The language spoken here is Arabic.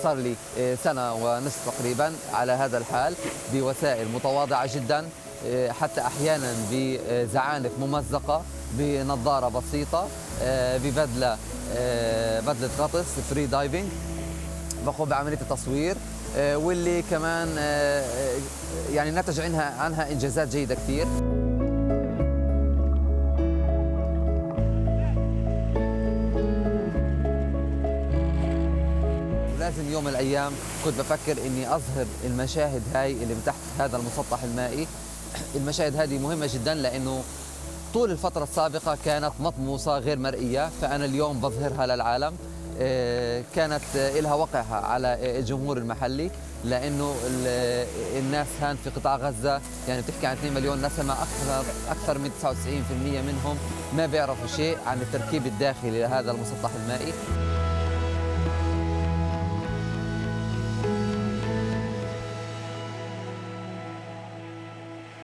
صار لي سنة ونصف تقريبا على هذا الحال بوسائل متواضعة جدا، حتى أحيانا بزعانف ممزقة، بنظارة بسيطة، ببدلة بدلة غطس فري دايفنج، بقوم بعملية التصوير، واللي كمان يعني نتج عنها إنجازات جيدة كثير. لازم يوم من الأيام كنت بفكر إني أظهر المشاهد هاي اللي من تحت هذا المسطح المائي. المشاهد هذه مهمة جدا لأنه طول الفترة السابقة كانت مطموسة غير مرئية، فأنا اليوم بظهرها للعالم. كانت لها وقعها على الجمهور المحلي، لأنه الناس هان في قطاع غزة يعني بتحكي عن 2 مليون نسمة، أكثر من 99% منهم ما بيعرفوا شيء عن التركيب الداخلي لهذا المسطح المائي.